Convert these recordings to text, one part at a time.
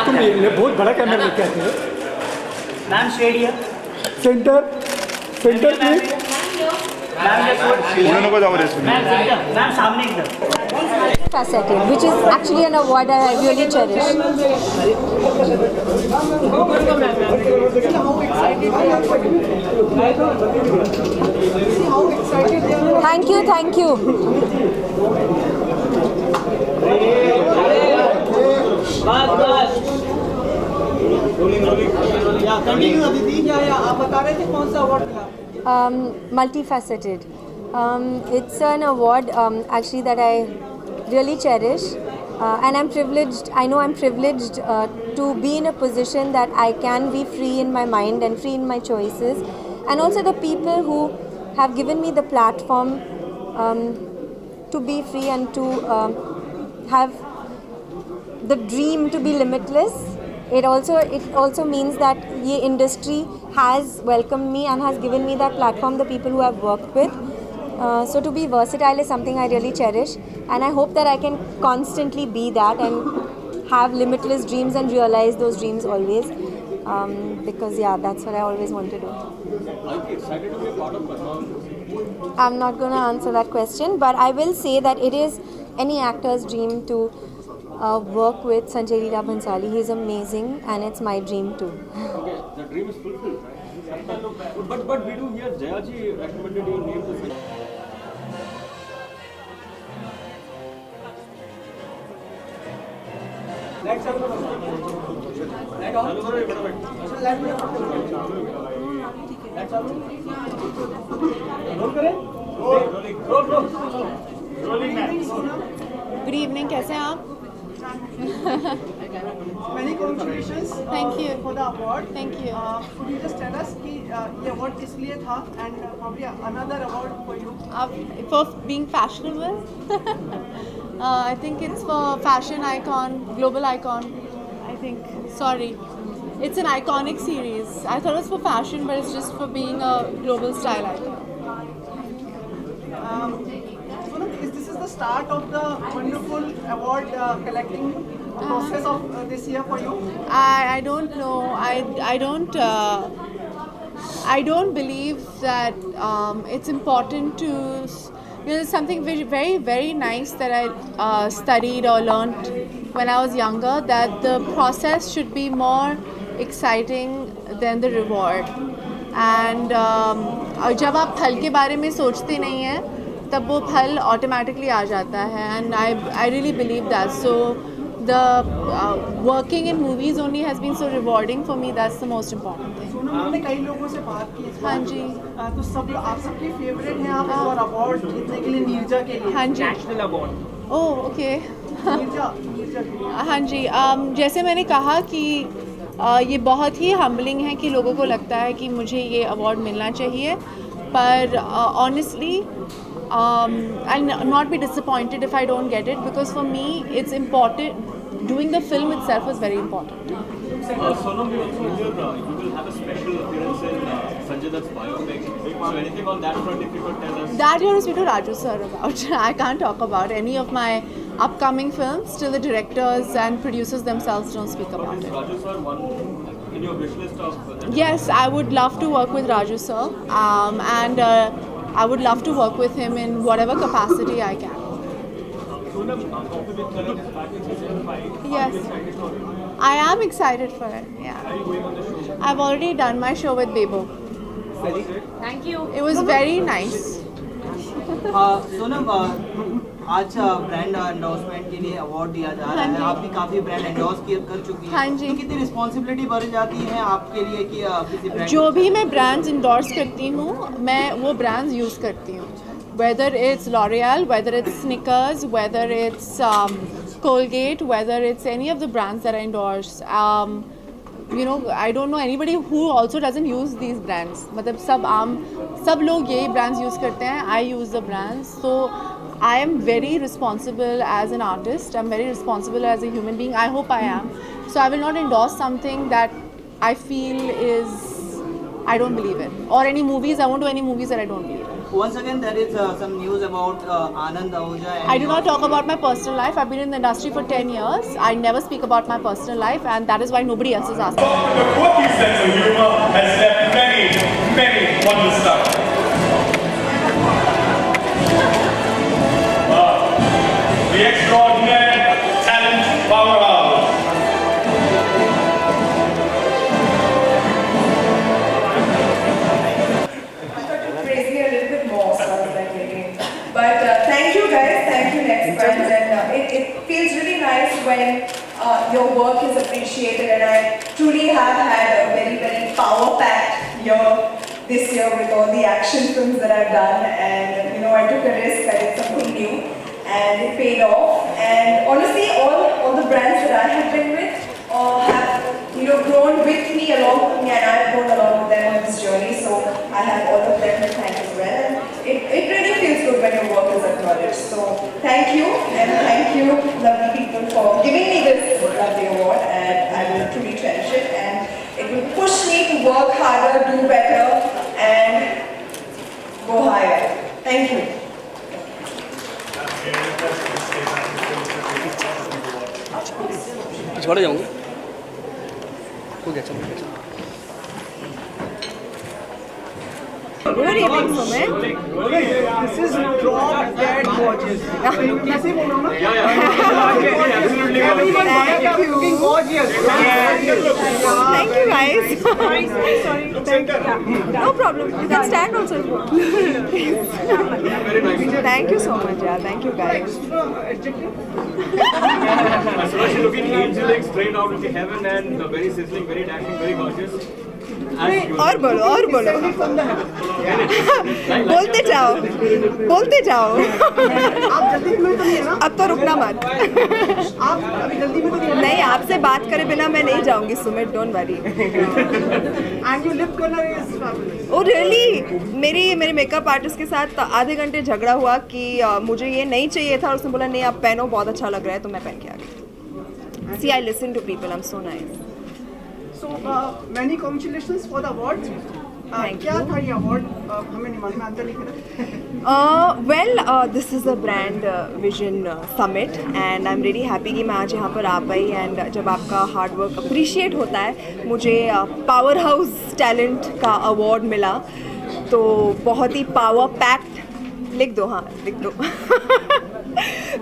तुम बहुत बड़ा कैमरा लेके आते हो ma'am stadium centre centre please ma'am सामने एकदम Faceted, which is actually an award that I really cherish. Thank you, thank you. आप बता रहे थे कौन सा अवार्ड मिला? Multifaceted. It's an award actually that I really cherish, and I'm privileged. I know I'm privileged to be in a position that I can be free in my mind and free in my choices, and also the people who have given me the platform to be free and to have the dream to be limitless. It also means that the industry has welcomed me and has given me that platform, the people who I've worked with. So to be versatile is something I really cherish, and I hope that I can constantly be that and have limitless dreams and realize those dreams always, because yeah, that's what I always want to do. Are you excited to be a part of Padma? I'm not going to answer that question, but I will say that it is any actor's dream to work with Sanjay Leela Bhansali. He's amazing, and it's my dream too. Okay, the dream is fulfilled, right? But we do hear Jayaji recommended your name to Sanjay. Good evening, कैसे हैं आप? Many congratulations. Thank you. For the award. Thank you. Could you just tell us कि ये award किस लिए था and probably another award for you? For being fashionable. I think it's for fashion icon, global icon. I think. Sorry. It's an iconic series. I thought it was for fashion, but it's just for being a global style icon. Sonam, this is the start of the wonderful award collecting process of this year for you. I don't know. I don't believe that it's important to. There's something very, very, very nice that I studied or learned when I was younger. That the process should be more exciting than the reward. And जब आप फल के बारे में सोचते नहीं हैं, तब वो फल automatically आ जाता है. And I really believe that. So the working in movies only has been so rewarding for me. That's the most important thing. Sonam, हमने कई लोगों से बात की इस बार. हाँ जी. तो सब आप सबके फेवरेट हैं आप इस बार अवार्ड जीतने के लिए नीरजा के लिए. हाँ जी. National award. Oh okay. Neerja के लिए. हाँ जी. जैसे मैंने कहा कि ये बहुत ही हम्बलिंग है कि लोगों को लगता है कि मुझे ये अवार्ड मिलना चाहिए, पर honestly I'll not be disappointed if I don't get it, because for me it's important. Doing the film itself is very important. Sonam, we also hear you will have a special appearance in Sanjay Dutt's biopic. So anything on that front, if you could tell us? That you have to speak to Raju sir about. I can't talk about any of my upcoming films till the directors and producers themselves don't speak about Is it. Raju sir one in your wish list of? Yes, I would love to work with Raju sir, and I would love to work with him in whatever capacity I can. Yes, I am excited for it. Yeah, I've already done my show with Bebo. Thank you. It was very nice. Sonam, आज brand endorsement के लिए award दिया जा रहा है. आप भी काफी ब्रांड एंडोर्स कर चुकी हैं. हाँ जी. तो कितनी रिस्पॉन्सिबिलिटी बढ़ जाती है आपके लिए कि किसी ब्रांड जो भी मैं ब्रांड्स इंडोर्स करती हूँ, मैं वो ब्रांड्स यूज़ करती हूँ. Whether it's L'Oreal, whether it's Snickers, whether it's Colgate, whether it's any of the brands that I endorse. You know, I don't know anybody who also doesn't use these brands. मतलब सब लोग यही brands use करते हैं. I use the brands. So I am very responsible as an artist. I'm very responsible as a human being. I hope I am. So I will not endorse something that I feel is I don't believe in. Or any movies. I won't do any movies that I don't believe in. once again there is some news about Anand Ahuja. And I do not talk about my personal life. I've been in the industry for 10 years. I never speak about my personal life, and that is why nobody else is asking. The quirky sense of humor has left many wonderstruck. The extraordinary talent powerhouse. Praise me a little bit more, so I was like waiting. But thank you guys, thank you next friends, and it feels really nice when your work is appreciated, and I truly have had a very power-packed year this year with all the action films that I've done, and you know, I took a risk, I did something new, and it paid off. And honestly, all the brands that I have been with have grown with me, along with me, and I've grown along with them on this journey. So I have all of them to thank as well. And it really feels good when your work is acknowledged. So thank you, and thank you, lovely people, for giving me this lovely award, and I will truly cherish it. And it will push me to work harder, do better, and go higher. Thank you. पिछवाड़े जाऊंगा हो गया चलो Good evening, Sumit. This is drop dead gorgeous. कैसे बोलो ना? Absolutely. Everyone Thank you. looking gorgeous. Thank you, guys. No problem. You can stand also. Thank you so much, yeah. Thank you, guys. Sonakshi looking angelic, straight out of the heaven, and very sizzling, very dashing, very gorgeous. और बोलो बोलते जाओ आप जल्दी में तो नहीं है ना? अब तो रुकना मत आप अभी जल्दी में तो नहीं है ना? नहीं, आपसे बात करे बिना मैं नहीं जाऊंगी Sumit, don't worry. And your lip color is fabulous. Oh really, मेरे मेकअप आर्टिस्ट के साथ आधे घंटे झगड़ा हुआ कि मुझे ये नहीं चाहिए था, और उसने बोला नहीं आप पहनो, बहुत अच्छा लग रहा है, तो मैं पहन के आ गई। See I listen to people, I am so nice. So many congratulations for the award. क्या था ये award? हमें नहीं मालूम, अंदर लिखे ना। Well, this is a brand vision summit, and I'm really happy कि मैं आज यहाँ पर आ पाई, and जब आपका हार्ड वर्क अप्रिशिएट होता है, मुझे पावर हाउस टैलेंट का अवार्ड मिला, तो बहुत ही पावर पैक्ड, लिख दो, हाँ लिख दो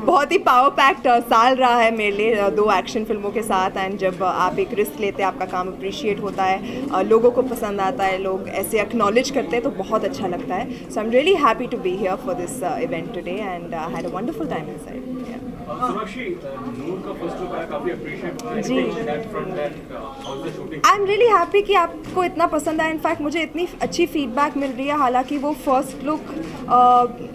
बहुत ही पावर पैक्ड साल रहा है मेरे लिए, 2 एक्शन फिल्मों के साथ, एंड जब आप एक रिस्क लेते हैं, आपका काम अप्रिशिएट होता है, लोगों को पसंद आता है, लोग ऐसे एक्नॉलेज करते हैं, तो बहुत अच्छा लगता है। So I am really happy to be here for this event today, and I had a wonderful time inside. Sonakshi, Noor का फर्स्ट लुक आया, काफी अप्रिशिएट हुआ। जी। आई एम रियली हैप्पी कि आपको इतना पसंद आया। इनफैक्ट मुझे इतनी अच्छी फीडबैक मिल रही है, हालांकि वो फर्स्ट लुक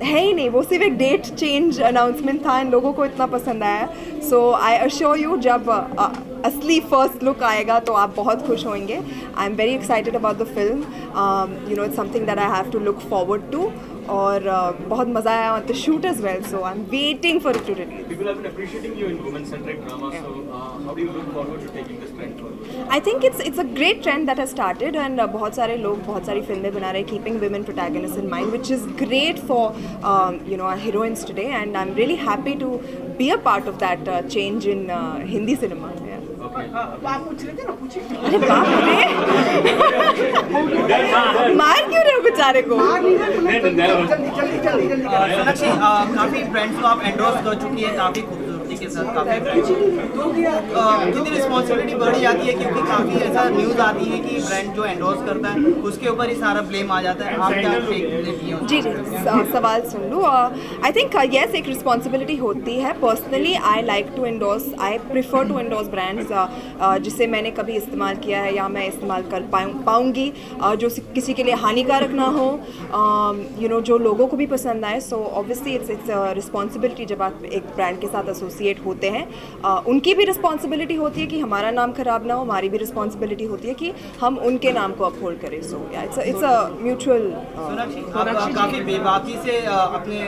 है ही नहीं, वो सिर्फ एक डेट चेंज अनाउंसमेंट था, इन लोगों को इतना पसंद आया। सो आई अश्योर यू, जब असली फर्स्ट लुक आएगा तो आप बहुत खुश होंगे। I am very excited about the film, it's something that I have to look forward to, और बहुत मज़ा आया on the shoot as well, so I am waiting for it to release. People have been appreciating you in women-centric drama, so how do you look forward to taking this trend forward? I think it's a great trend that has started, and बहुत सारे लोग बहुत सारी फिल्में बना रहे हैं keeping women protagonists in mind, which is great for our heroines today, and I'm really happy to be a part of that change in Hindi cinema. Yeah. आप पूछ रहे थे ना, पूछिए। अरे बाप रे, मार क्यों रहे हो बेचारे को? जल्दी। सोनाक्षी, काफी ब्रांड्स को आप एंडोर्स कर चुकी है, काफी खूबसूरती के साथ, काफी ब्रांड्स कितनी रिस्पॉन्सिबिलिटी बढ़ जाती है, क्योंकि काफी ऐसा न्यूज़ आती है कि ब्रांड जो एंडोर्स करता है उसके ऊपर ही सारा ब्लेम आ जाता है। आप क्या लेती हैं? जी सवाल सुन लूँ। आई थिंक येस, एक रिस्पॉन्सिबिलिटी होती है। Personally I like to endorse, I prefer to endorse brands जिसे मैंने कभी इस्तेमाल किया है या मैं इस्तेमाल कर पाऊँगी, जो किसी के लिए हानिकारक ना हो, जो लोगों को भी पसंद आए। सो ऑब्वियसली इट्स रिस्पॉन्सिबिलिटी, जब आप एक ब्रांड के साथ एसोसिएट होते हैं, उनकी भी रिस्पॉन्सिबिलिटी होती है कि हमारा नाम खराब ना हो, हमारी भी रिस्पॉन्सिबिलिटी होती है कि हम उनके नाम को अपहोल्ड करें। So it's a mutual. Sonakshi, आप काफ़ी बेबाकी से अपने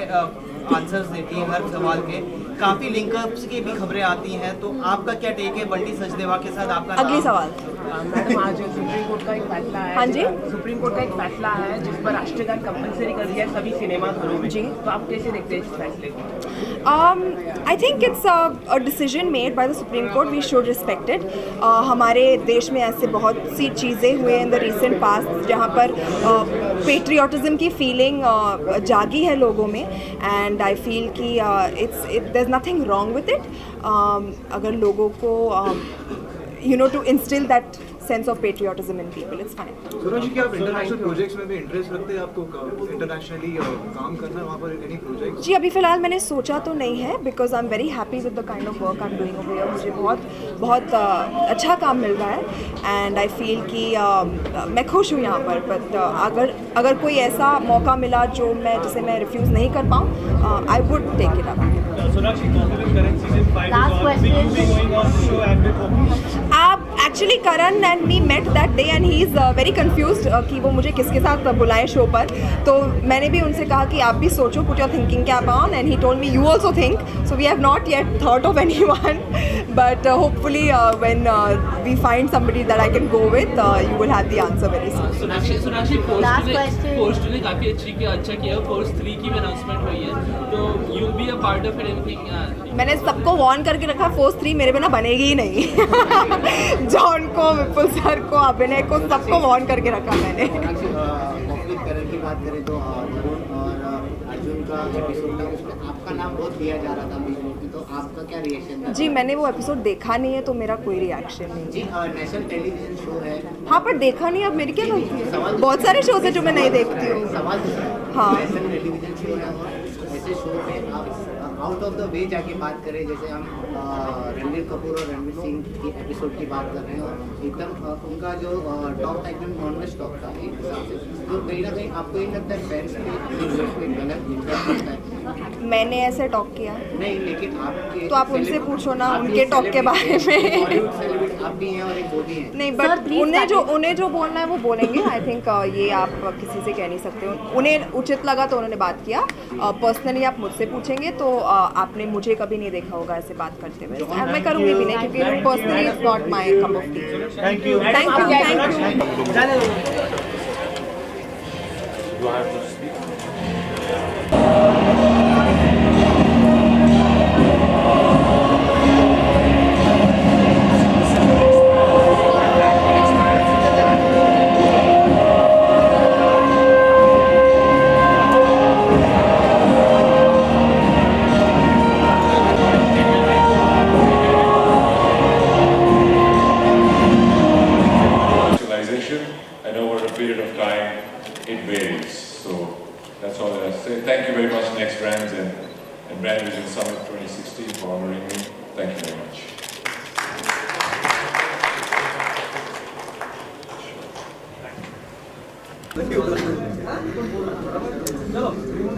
आंसर्स देती हैं हर सवाल के, काफी लिंकअप्स की भी खबरें आती हैं, तो आपका क्या टेक है बंटी सचदेवा के साथ? आपका अगली सवाल। मैडम आज सुप्रीम कोर्ट का एक फैसला है। हाँ जी। सुप्रीम कोर्ट का एक फैसला है जिस पर राष्ट्रीय गान कंपलसरी कर दिया है सभी सिनेमा घरों में। जी। तो आप कैसे देखते हैं इस फैसले को? I think it's a decision made by the Supreme Court. We should respect it. हमारे देश में ऐसे बहुत सी चीज़ें हुए in the recent past जहाँ पर पेट्रियाटिज्म की फीलिंग जागी है लोगों में, and I feel कि there's nothing wrong with it. अगर लोगों को to instill that sense of patriotism in people, it's fine. सुरज जी, आप इंटरनेशनल प्रोजेक्ट्स में भी इंटरेस्ट रखते हैं? आपको इंटरनेशनली काम करना है वहाँ पर एनी प्रोजेक्ट? जी, अभी फ़िलहाल मैंने सोचा तो नहीं है, because I am very happy with the kind of work I am doing over here. मुझे बहुत अच्छा काम मिल रहा है एंड आई फील कि मैं खुश हूँ यहाँ पर. बट अगर कोई ऐसा मौका मिला जिसे मैं रिफ्यूज़ नहीं कर पाऊँ, I would take it up. Actually, Karan and me met that day and he is very confused कि वो मुझे किसके साथ बुलाए शो पर. तो मैंने भी उनसे कहा कि आप भी सोचो, put your thinking cap on, and he told me you also think. So we have not yet thought of anyone, but hopefully when we find somebody that I can go with, you will have the answer very soon. Sonakshi post ने काफी अच्छा किया. Post 3 की announcement हुई है, तो you be a part of it everything. मैंने सबको वार्न करके रखा, पोस्ट 3 मेरे बिना बनेगी ही नहीं. जॉन को, विपुल सर को, अभिनय को, सबको वार्न करके रखा मैंने. कॉन्फ्लिक्ट करने की बात करें तो वरुण और अर्जुन का एपिसोड था, उसमें आपका नाम बहुत लिया जा रहा था बीच में, तो आपका क्या रिएक्शन था? जी, मैंने वो एपिसोड देखा नहीं है तो मेरा कोई रिएक्शन नहीं. जी, नेशनल टेलीविजन शो है. हाँ, पर देखा नहीं. अब मेरी क्या गलती है? बहुत सारे शोज है जो मैं नहीं देखती हूँ. सवाल हाँ, नेशनल टेलीविजन शो है और ऐसे शो में आप आउट ऑफ द वे जाके बात करें, जैसे हम रणबीर कपूर और रणवीर सिंह की एपिसोड की बात कर रहे हैं और एकदम उनका जो टॉक था एकदम नॉनवेज टॉक था एक हिसाब से, तो कहीं ना कहीं आपको ये लगता है फैंस पे गलत इम्पैक्ट पड़ता है? मैंने ऐसे टॉक किया नहीं, लेकिन आपके तो आप उनसे पूछो ना उनके टॉक के बारे में. आप भी हैं और एक वो भी हैं. नहीं, बट उन्हें जो बोलना है वो बोलेंगे. आई थिंक ये आप किसी से कह नहीं सकते. उन्हें उचित लगा तो उन्होंने बात किया. पर्सनली आप मुझसे पूछेंगे तो आपने मुझे कभी नहीं देखा होगा ऐसे बात करते हुए. मैं करूँगी भी नहीं, क्योंकि personally it's not my cup of T. Thank you. And over a period of time, it varies. So that's all I have to say. Thank you very much, Next Brands and Brand Vision Summit 2016 for honoring me. Thank you very much.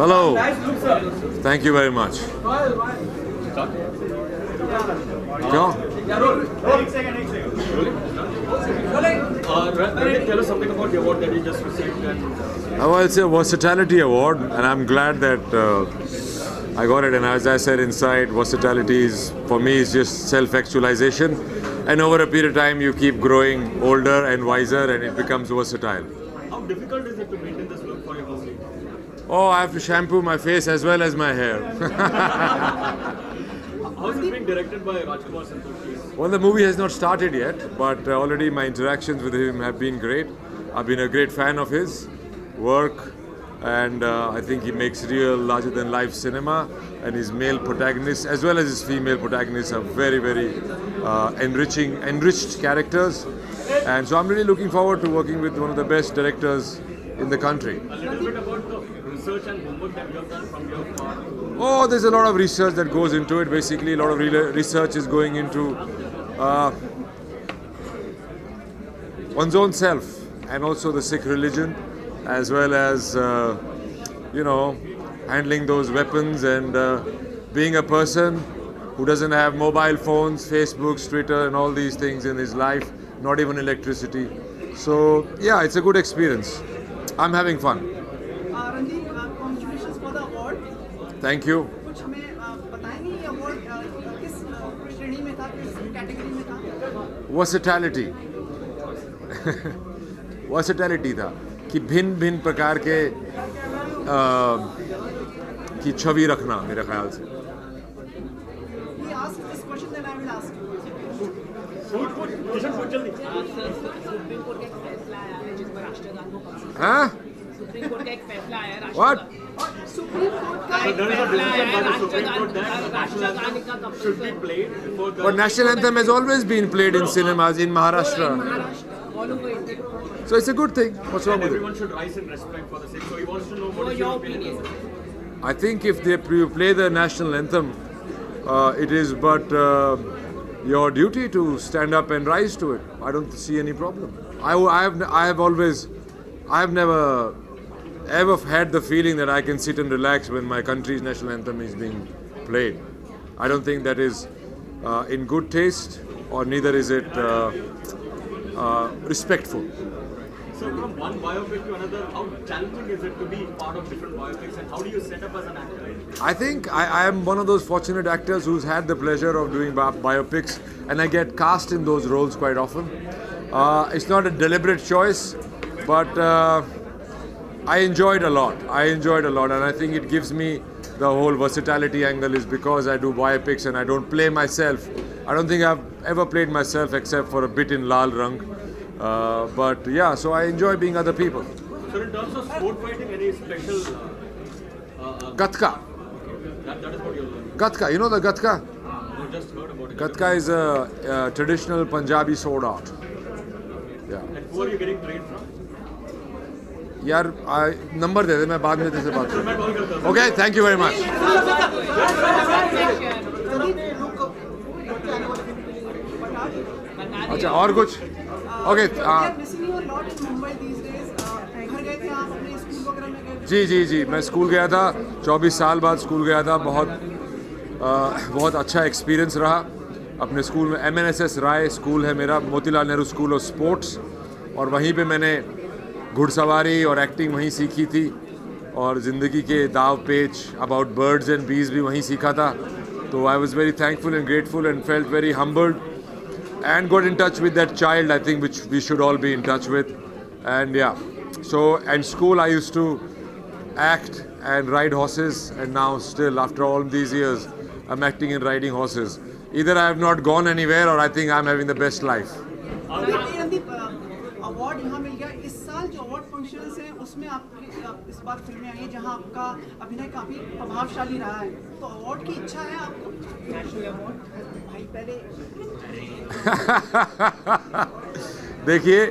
Hello. Thank you very much. Tell us something about the award that you just received. Well, it's a versatility award, and I'm glad that I got it. And as I said inside, versatility is, for me, is just self-actualization. And over a period of time, you keep growing older and wiser, and it becomes versatile. How difficult is it to maintain this look for your body? Oh, I have to shampoo my face as well as my hair. How is it being directed by Rajkumar Santokhi? Well, the movie has not started yet, but already my interactions with him have been great. I've been a great fan of his work, and I think he makes real larger-than-life cinema, and his male protagonists as well as his female protagonists are very, very enriched characters. And so I'm really looking forward to working with one of the best directors in the country. A little bit about the research and homework that you have done from your part. Oh, there's a lot of research that goes into it. Basically, a lot of research is going into one's own self and also the Sikh religion, as well as, handling those weapons and being a person who doesn't have mobile phones, Facebooks, Twitter, and all these things in his life, not even electricity. So, yeah, it's a good experience. I'm having fun. Randeep, congratulations for the award. Thank you. कुछ हमें बताएंगे ये award versatility versatility था कि भिन्न भिन्न प्रकार के की छवि रखना मेरे ख्याल से। He asked this question, then I will ask you. Supreme court का एक फैसला आया है जिस पर राष्ट्रगान को कंपलसरी हाँ सुप्रीम कोर्ट का एक फैसला आया है What? सुप्रीम कोर्ट का एक फैसला आया है राष्ट्रगान का compulsory But national anthem has always been played in cinemas in Maharashtra. So it's a good thing. What's wrong with it? Everyone should rise in respect for the same. So he wants to know what is your opinion. I think if they play the national anthem, it is but your duty to stand up and rise to it. I don't see any problem. I have never ever had the feeling that I can sit and relax when my country's national anthem is being played. I don't think that is in good taste, or neither is it respectful. So from one biopic to another, how challenging is it to be part of different biopics, and how do you set up as an actor? I think I am one of those fortunate actors who's had the pleasure of doing biopics, and I get cast in those roles quite often. It's not a deliberate choice, but I enjoyed a lot. And I think it gives me the whole versatility angle is because I do biopics and I don't play myself. I don't think I've ever played myself except for a bit in Lal Rang. But yeah, so I enjoy being other people. So in terms of sport fighting, any special? Gatka. That is what you're learning. Gatka, you know the Gatka? You just heard about it. Gatka is a traditional Punjabi sword art. Yeah. And who are you getting trained from? यार number दे दे, मैं बाद में तेरे से बात करूँ. Okay, thank you very much. अच्छा और कुछ? Okay. जी मैं स्कूल गया था, 24 साल बाद स्कूल गया था. बहुत अच्छा एक्सपीरियंस रहा अपने स्कूल में. MNSS राय स्कूल है मेरा, Motilal Nehru school of sports, और वहीं पे मैंने घुड़सवारी और एक्टिंग वहीं सीखी थी, और ज़िंदगी के दाव पेच अबाउट बर्ड्स एंड बीज भी वहीं सीखा था. तो I was very thankful and grateful and felt very humbled and got in touch with that child, I think, which we should all be in touch with. And yeah, so and school I used to act and ride horses, and now still after all these years I'm acting and riding horses. Either I have not gone anywhere, or I think I'm having the best life. Award यहाँ मिल गया. इस साल जो award functions हैं उसमें आपकी इस बार फिल्में आई हैं जहाँ आपका अभिनय काफ़ी प्रभावशाली रहा है, तो अवार्ड की इच्छा है आपको? नेशनल अवार्ड भाई पहले देखिए,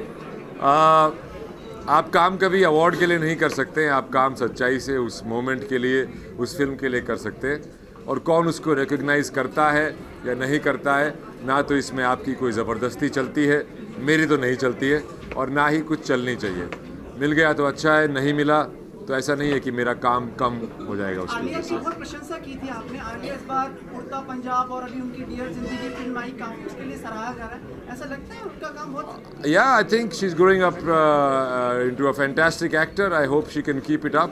आप काम कभी अवार्ड के लिए नहीं कर सकते हैं. आप काम सच्चाई से उस मोमेंट के लिए, उस फिल्म के लिए कर सकते हैं, और कौन उसको रिकॉग्नाइज करता है या नहीं करता है, ना तो इसमें आपकी कोई ज़बरदस्ती चलती है, मेरी तो नहीं चलती है, और ना ही कुछ चलनी चाहिए. मिल गया तो अच्छा है, नहीं मिला तो ऐसा नहीं है कि मेरा काम कम हो जाएगा उसकी वजह से. बहुत प्रशंसा की थी आपने. आलिया इस बार उड़ता पंजाब और अभी उनकी डियर जिंदगी फिल्म आई, काफी उसके लिए सराहा जा रहा है. ऐसा लगता है उनका काम बहुत? Yeah, I think she's growing up into a fantastic actor. I hope she can keep it up.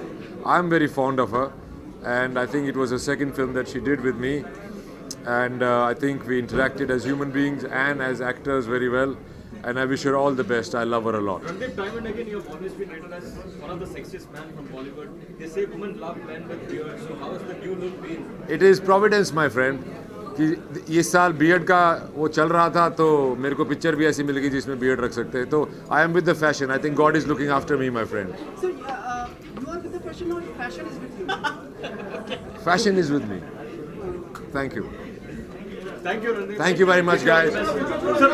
I'm very fond of her, and I think it was the second film that she did with me, and I think we interacted as human beings and as actors very well, and I wish her all the best. I love her a lot. Randeep, time and again you have always been written as one of the sexiest men from Bollywood. They say women love men with beards, so how has the new look been? It is Providence, my friend. कि ये साल beard का वो चल रहा था, तो मेरे को पिक्चर भी ऐसी मिल गई जिसमें बियर्ड रख सकते हैं. तो I am with the fashion. I think God is looking after me, my friend. So you are with the fashion, or fashion is with you? Fashion is with me. Thank you. Thank you, Randeep. Thank you very much, guys. Sir,